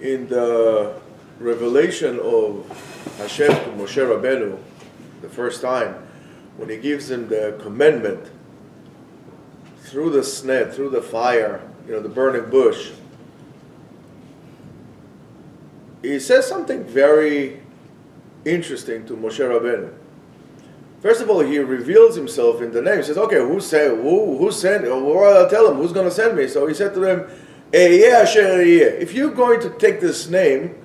in the revelation of Hashem to Moshe Rabbeinu, the first time, when he gives him the commandment through the sneh, through the fire, the burning bush, he says something very interesting to Moshe Rabbeinu. First of all, he reveals himself in the name. He says, okay, who sent? Well, I'll tell him who's going to send me. So he said to them, Ehyeh asher ehyeh. If you're going to take this name,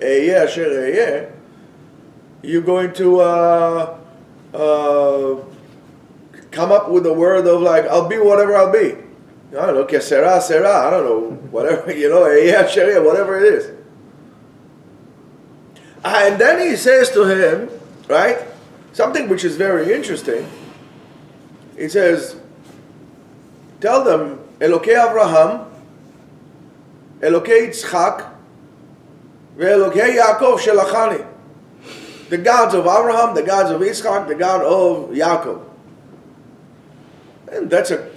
Ehyeh asher ehyeh, you're going to come up with a word of like, I'll be whatever I'll be. I don't know, kesera, sera, I don't know, whatever, Ehyeh asher ehyeh, whatever it is. And then he says to him, right, something which is very interesting. He says, tell them, Elokei Avraham, Elokei Yitzhak, Ve'elokei Yakov shelachani. The gods of Avraham, the gods of Yitzhak, the God of Yakov. And that's a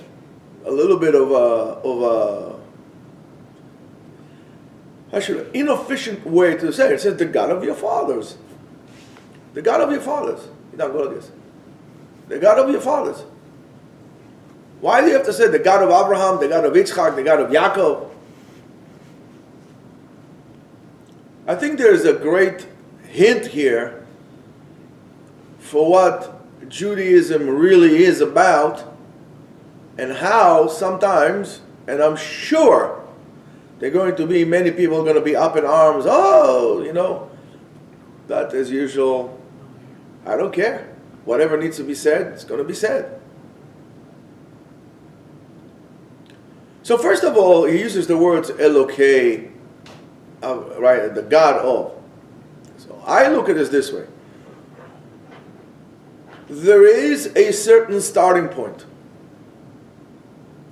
little bit of a inefficient way to say it. It says the God of your fathers. The God of your fathers. You don't go like this. The God of your fathers. Why do you have to say the God of Abraham, the God of Yitzhak, the God of Yakov? I think there's a great hint here for what Judaism really is about and how sometimes, and I'm sure there are going to be many people going to be up in arms. But as usual, I don't care. Whatever needs to be said, it's going to be said. So first of all, he uses the words Elokei, right, the God of. So I look at it this way. There is a certain starting point.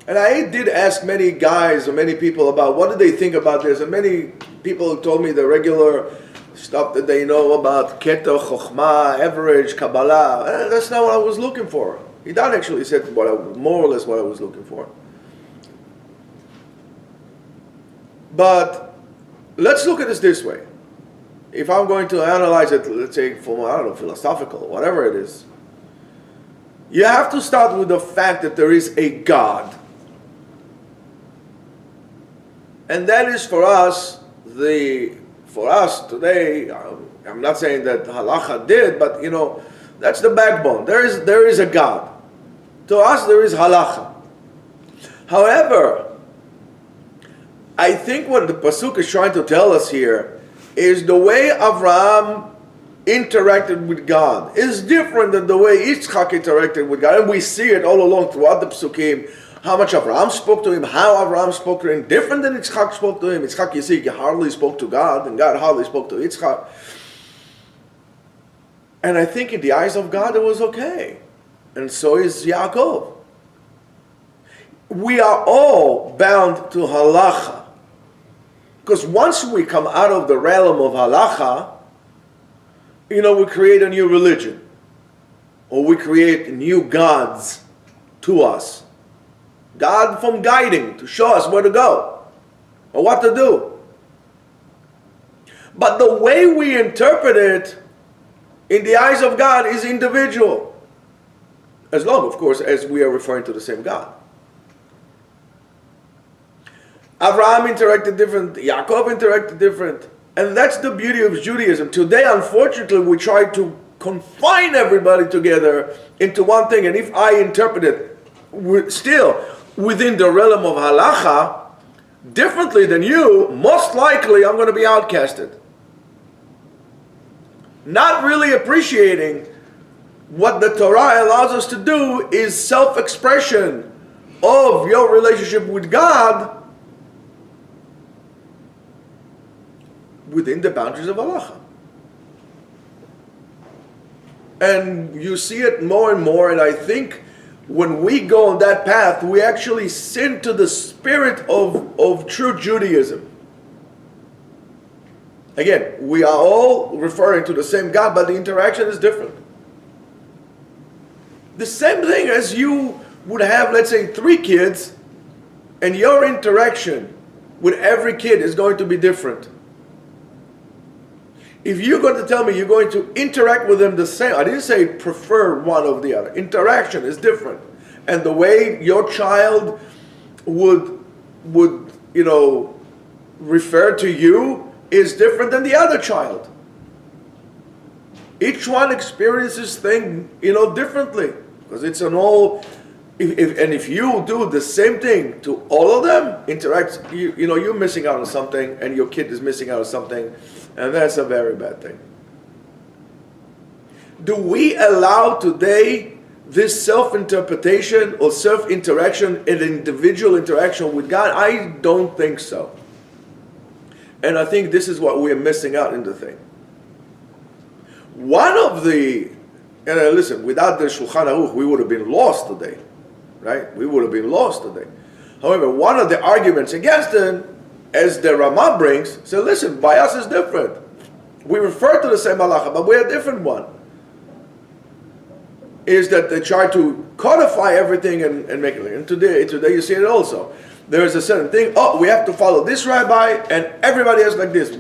And I did ask many guys or many people about what do they think about this, and many people told me the regular stuff that they know about Keter, Chokhmah, average, Kabbalah. That's not what I was looking for. He done actually said more or less what I was looking for. But let's look at this way. If I'm going to analyze it, let's say from, philosophical, whatever it is, you have to start with the fact that there is a God. And that is for us today, I'm not saying that halacha did, but that's the backbone. There is a God. To us there is halacha. However, I think what the pasuk is trying to tell us here is the way Avraham interacted with God is different than the way Yitzhak interacted with God. And we see it all along throughout the pasukim. How much Avraham spoke to him, how Avraham spoke to him, different than Yitzhak spoke to him. Yitzhak, you see, he hardly spoke to God, and God hardly spoke to Yitzhak. And I think in the eyes of God it was okay. And so is Yakov. We are all bound to halacha. Because once we come out of the realm of halacha, we create a new religion. Or we create new gods to us. God from guiding, to show us where to go, or what to do. But the way we interpret it, in the eyes of God, is individual. As long, of course, as we are referring to the same God. Avraham interacted different, Yakov interacted different. And that's the beauty of Judaism. Today, unfortunately, we try to confine everybody together into one thing. And if I interpret it still within the realm of halacha, differently than you, most likely I'm going to be outcasted. Not really appreciating what the Torah allows us to do is self-expression of your relationship with God within the boundaries of halacha. And you see it more and more, and I think when we go on that path, we actually sin to the spirit of true Judaism. Again, we are all referring to the same God, but the interaction is different. The same thing as you would have, let's say, 3 kids, and your interaction with every kid is going to be different. If you're going to tell me you're going to interact with them the same, I didn't say prefer one over the other. Interaction is different. And the way your child would refer to you is different than the other child. Each one experiences things, differently. Because it's an all, if you do the same thing to all of them, you're missing out on something, and your kid is missing out on something, and that's a very bad thing. Do we allow today this self-interpretation or self-interaction and individual interaction with God? I don't think so. And I think this is what we're missing out in the thing. One of the, and listen, without the Shulchan Aruch, we would have been lost today. Right? We would have been lost today. However, one of the arguments against it, as the Ramah brings, say, listen, by us is different. We refer to the same halacha, but we're a different one. Is that they try to codify everything and make it. And today you see it also. There is a certain thing, we have to follow this rabbi, and everybody else like this.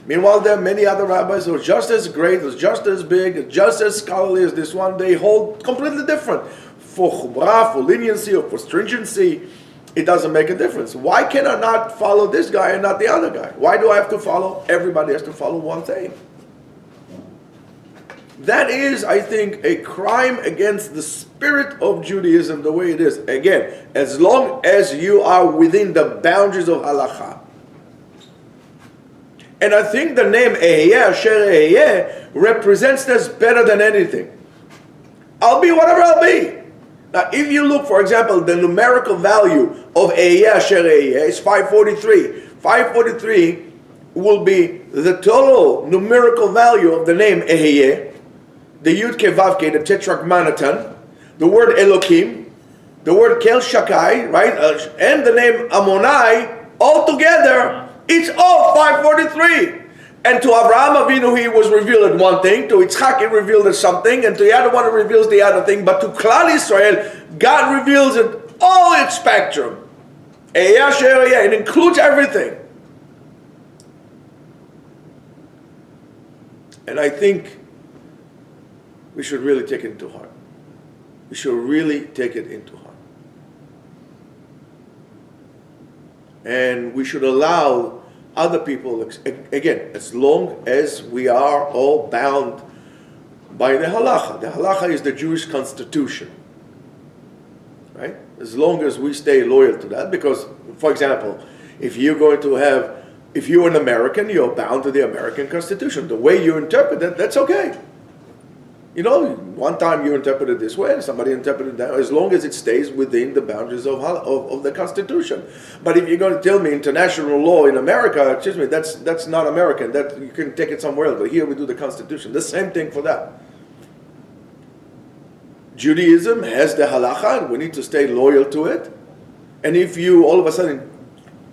Meanwhile, there are many other rabbis who are just as great, just as big, just as scholarly as this one. They hold completely different. For chumrah, for leniency, or for stringency, it doesn't make a difference. Why can I not follow this guy and not the other guy? Why do I have to follow? Everybody has to follow one thing. That is, I think, a crime against the spirit of Judaism the way it is. Again, as long as you are within the boundaries of halacha. And I think the name Eheyeh Asher Eheyeh represents this better than anything. I'll be whatever I'll be. Now, if you look, for example, the numerical value of Eheyeh Asher Eheyeh is 543. 543 will be the total numerical value of the name Eheyeh, the Yud Ke Vav Ke, the Tetragrammaton, the word Elokim, the word Kel Shakai, right, and the name Ammonai, all together, it's all 543. And to Avraham Avinu, he was revealed one thing. To Yitzhak, he revealed as something. And to the other one, he reveals the other thing. But to Klal Israel, God reveals it all its spectrum. It includes everything. And I think we should really take it into heart. We should really take it into heart. And we should allow other people, again, as long as we are all bound by the halacha. The halacha is the Jewish constitution, right? As long as we stay loyal to that, because, for example, if you're an American, you're bound to the American Constitution. The way you interpret it, that's okay. One time you interpret it this way, somebody interpreted that, as long as it stays within the boundaries of the Constitution. But if you're going to tell me international law in America, excuse me, that's not American. That you can take it somewhere else. But here we do the Constitution. The same thing for that. Judaism has the halacha, and we need to stay loyal to it. And if you all of a sudden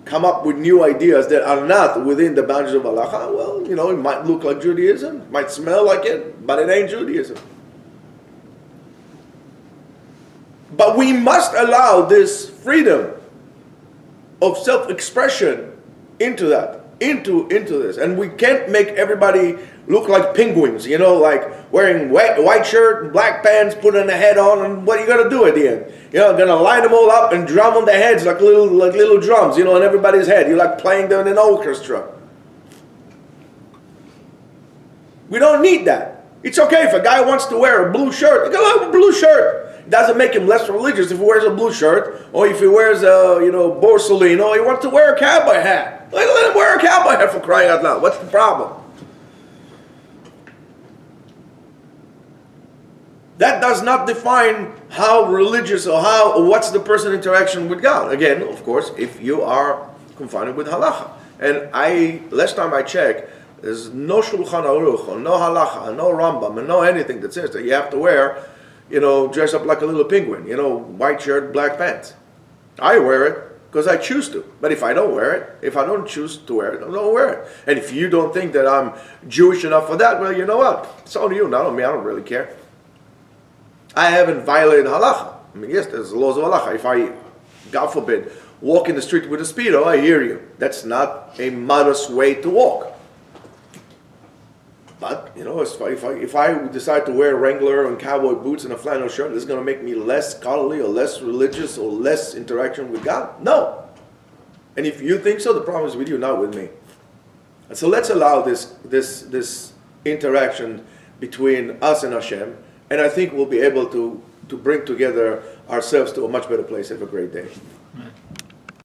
come up with new ideas that are not within the boundaries of halacha, well, it might look like Judaism, might smell like it, but it ain't Judaism. But we must allow this freedom of self-expression into this. And we can't make everybody look like penguins, like wearing white shirt and black pants, putting a head on, and what are you going to do at the end? Going to line them all up and drum on their heads like little drums, on everybody's head. You're like playing them in an orchestra. We don't need that. It's okay if a guy wants to wear a blue shirt, he can wear a blue shirt. It doesn't make him less religious if he wears a blue shirt, or if he wears a, Borsalino, he wants to wear a cowboy hat. Let him wear a cowboy hat, for crying out loud. What's the problem? That does not define how religious or what's the person's interaction with God. Again, of course, if you are confined with halacha. And last time I checked, there's no Shulchan Aruch, or no halacha, no Rambam, and no anything that says that you have to wear, dress up like a little penguin, white shirt, black pants. I wear it because I choose to. But if I don't wear it, if I don't choose to wear it, I don't wear it. And if you don't think that I'm Jewish enough for that, well, you know what? It's on you, not on me. I don't really care. I haven't violated halacha. Yes, there's laws of halacha. If I, God forbid, walk in the street with a speedo, I hear you. That's not a modest way to walk. But, if I decide to wear Wrangler and cowboy boots and a flannel shirt, this is going to make me less scholarly or less religious or less interaction with God? No. And if you think so, the problem is with you, not with me. And so let's allow this interaction between us and Hashem, and I think we'll be able to bring together ourselves to a much better place. Have a great day.